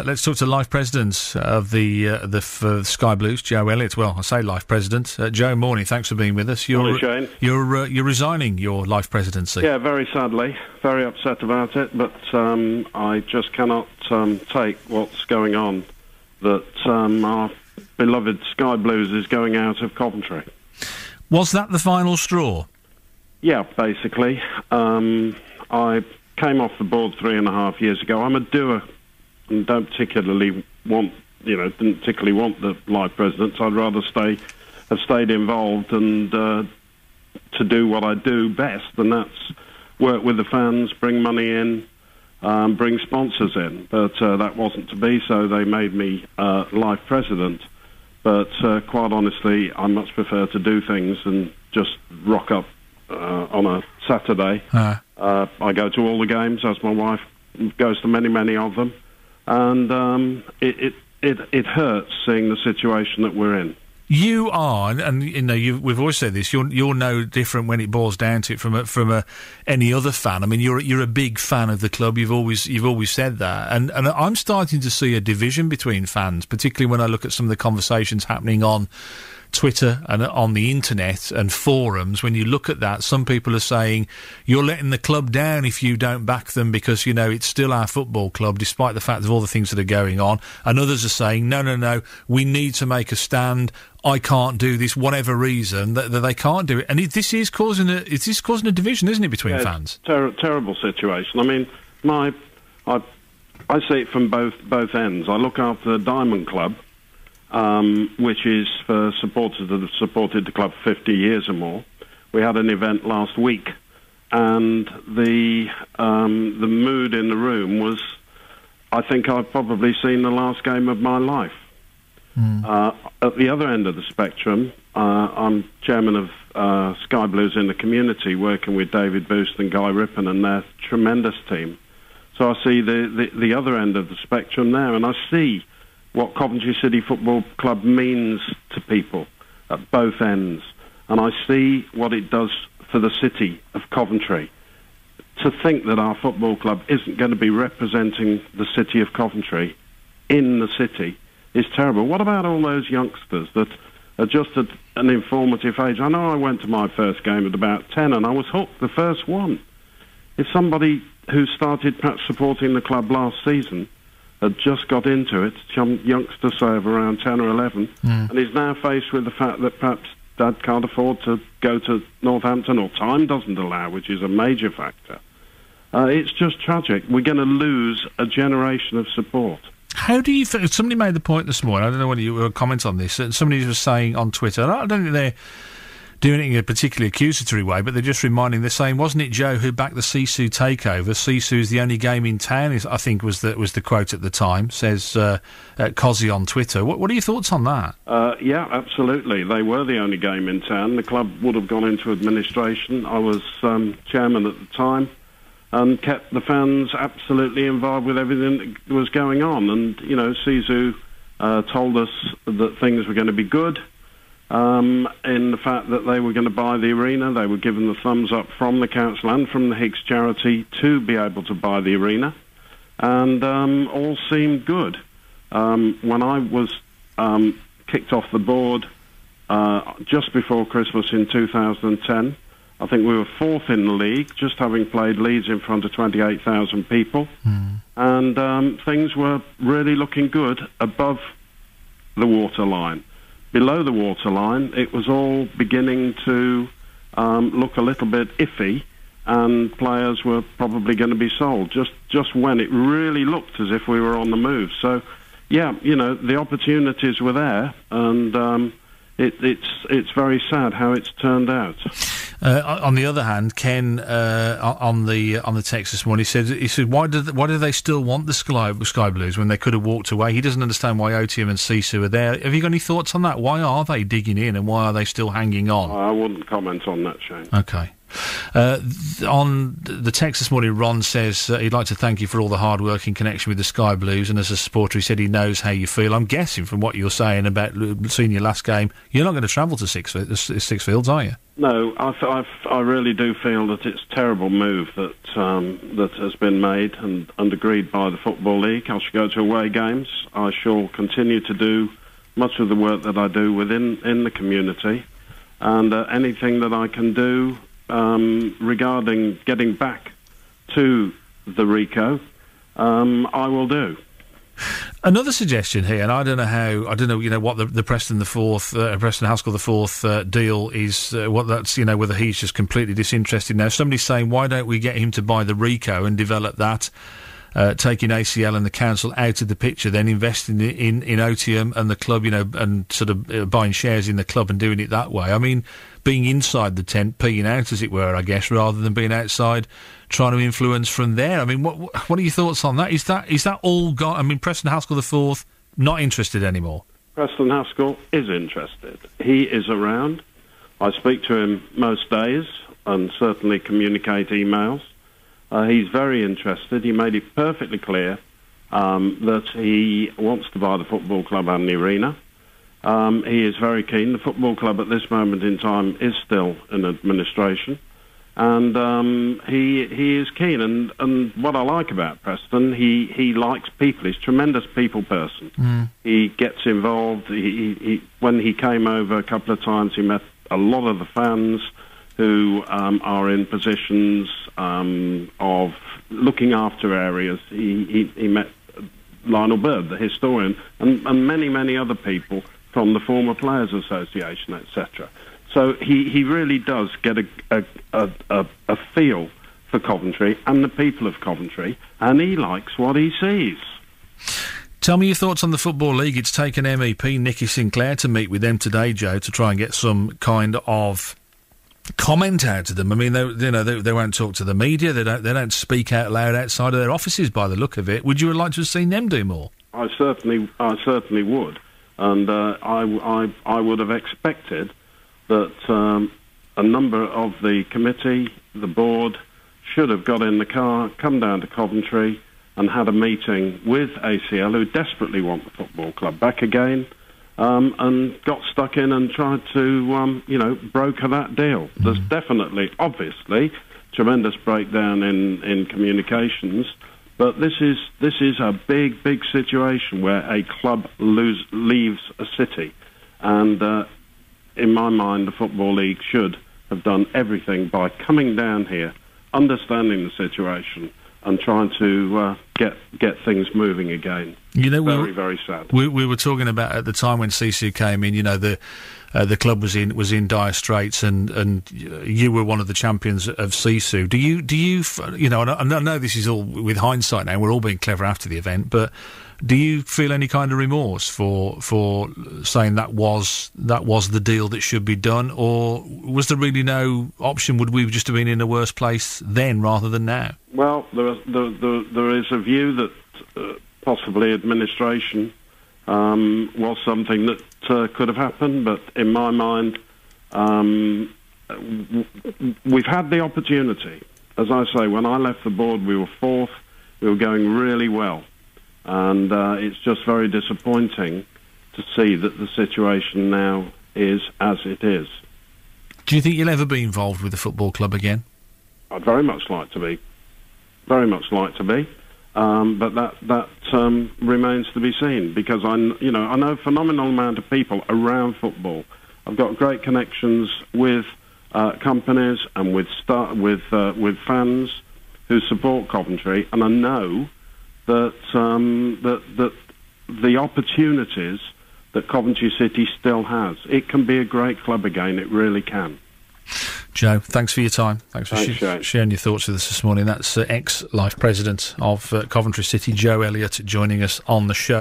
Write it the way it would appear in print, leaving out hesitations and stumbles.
let's talk to Life President of the Sky Blues, Joe Elliott. Well, I say Life President. Joe, morning. Thanks for being with us. Morning, Shane. You're resigning your Life Presidency. Yeah, very sadly. Very upset about it, but I just cannot take what's going on, that our beloved Sky Blues is going out of Coventry. Was that the final straw? Yeah, basically. I came off the board 3.5 years ago. I'm a doer and didn't particularly want the Life Presidents. I'd rather have stayed involved and to do what I do best, and that's work with the fans, bring money in, bring sponsors in. But that wasn't to be, so they made me Life President. But quite honestly, I much prefer to do things and just rock up on a Saturday. I go to all the games, as my wife goes to many, many of them. And it hurts seeing the situation that we're in. You are, and you know, we've always said this. You're no different when it boils down to it from any other fan. I mean, you're a big fan of the club. You've always said that, and I'm starting to see a division between fans, particularly when I look at some of the conversations happening on Twitter and on the internet and forums. When you look at that, some people are saying you're letting the club down if you don't back them, because, you know, it's still our football club despite the fact of all the things that are going on, and others are saying no, we need to make a stand. I can't do this, whatever reason that they can't do it, and this is causing a division, isn't it, between fans? Terrible situation. I mean, I see it from both ends. I look after the Diamond Club, which is for supporters that have supported the club for 50 years or more. We had an event last week, and the mood in the room was, I think I've probably seen the last game of my life. At the other end of the spectrum, I'm chairman of Sky Blues in the community, working with David Boost and Guy Rippon and their tremendous team. So I see the other end of the spectrum there, and I see what Coventry City Football Club means to people at both ends. And I see what it does for the city of Coventry. To think that our football club isn't going to be representing the city of Coventry in the city is terrible. What about all those youngsters that are just at an informative age? I know I went to my first game at about 10 and I was hooked the first one. If somebody who started perhaps supporting the club last season had just got into it, some youngster, say, of around 10 or 11, and is now faced with the fact that perhaps Dad can't afford to go to Northampton, or time doesn't allow, which is a major factor. It's just tragic. We're going to lose a generation of support. How do you feel? Somebody made the point this morning, I don't know whether you will comment on this, somebody was saying on Twitter, and I don't think they're doing it in a particularly accusatory way, but they're just reminding, they're saying, wasn't it Joe who backed the Sisu takeover? Sisu's the only game in town, I think was the quote at the time, says Cozzy on Twitter. What are your thoughts on that? Yeah, absolutely. They were the only game in town. The club would have gone into administration. I was chairman at the time and kept the fans absolutely involved with everything that was going on. And, you know, Sisu told us that things were going to be good. In the fact that they were going to buy the arena. They were given the thumbs up from the council and from the Higgs charity to be able to buy the arena, and all seemed good. When I was kicked off the board just before Christmas in 2010, I think we were fourth in the league, just having played Leeds in front of 28,000 people, and things were really looking good above the waterline. Below the waterline, it was all beginning to look a little bit iffy, and players were probably going to be sold just when it really looked as if we were on the move. So, yeah, you know, the opportunities were there, and it's very sad how it's turned out. On the other hand, Ken on the text this morning, he said why do they still want the Sky Blues when they could have walked away? He doesn't understand why Otium and Sisu are there. Have you got any thoughts on that? Why are they digging in, and why are they still hanging on? I wouldn't comment on that, Shane. Okay. On the text this morning, Ron says he'd like to thank you for all the hard work in connection with the Sky Blues, and as a supporter he said he knows how you feel. I'm guessing from what you're saying about seeing your last game, you're not going to travel to Six Fields, are you? No, I really do feel that it's a terrible move that has been made and agreed by the Football League. I shall go to away games. I shall continue to do much of the work that I do in the community, and anything that I can do regarding getting back to the RICO, I will do. Another suggestion here, and I don't know what the Preston Haskell the Fourth deal is, what that's, whether he's just completely disinterested now. Somebody's saying, why don't we get him to buy the RICO and develop that, taking ACL and the council out of the picture, then investing in Otium and the club, and sort of buying shares in the club and doing it that way. I mean, being inside the tent, peeing out, as it were, I guess, rather than being outside trying to influence from there. I mean, what are your thoughts on that? Is that all gone? I mean, Preston Haskell the Fourth not interested anymore? Preston Haskell is interested. He is around. I speak to him most days and certainly communicate emails. He's very interested. He made it perfectly clear that he wants to buy the football club and the arena. He is very keen. The football club at this moment in time is still in administration. And he is keen, and what I like about Preston, he likes people. He's a tremendous people person. He gets involved. He when he came over a couple of times, he met a lot of the fans who are in positions of looking after areas. He met Lionel Bird, the historian, and many other people from the former Players Association, etc. So he really does get a feel for Coventry and the people of Coventry, and he likes what he sees. Tell me your thoughts on the Football League. It's taken MEP Nicky Sinclair to meet with them today, Joe, to try and get some kind of comment out of them. I mean, they won't talk to the media. They don't speak out loud outside of their offices. By the look of it, would you have liked to have seen them do more? I certainly would, and I would have expected that a number of the committee, the board, should have got in the car, come down to Coventry and had a meeting with ACL, who desperately want the football club back again, and got stuck in and tried to, broker that deal. There's definitely, obviously, tremendous breakdown in communications, but this is a big situation where a club leaves a city, and in my mind, the Football League should have done everything by coming down here, understanding the situation, and trying to get things moving again. Very sad. We were talking about at the time when Sisu came in. The club was in dire straits, and you were one of the champions of Sisu. Do you? And I know this is all with hindsight now. We're all being clever after the event, but do you feel any kind of remorse for saying that was the deal that should be done, or was there really no option? Would we just have been in a worse place then rather than now? Well, there is a view that possibly administration was something that could have happened, but in my mind, we've had the opportunity. As I say, when I left the board, we were fourth. We were going really well. And it's just very disappointing to see that the situation now is as it is. Do you think you'll ever be involved with the football club again? I'd very much like to be. Very much like to be. But that remains to be seen, because I know a phenomenal amount of people around football. I've got great connections with companies and with fans who support Coventry, and I know that the opportunities that Coventry City still has, it can be a great club again. It really can. Joe, thanks for your time. Thanks for sharing your thoughts with us this morning. That's ex-Life President of Coventry City, Joe Elliott, joining us on the show.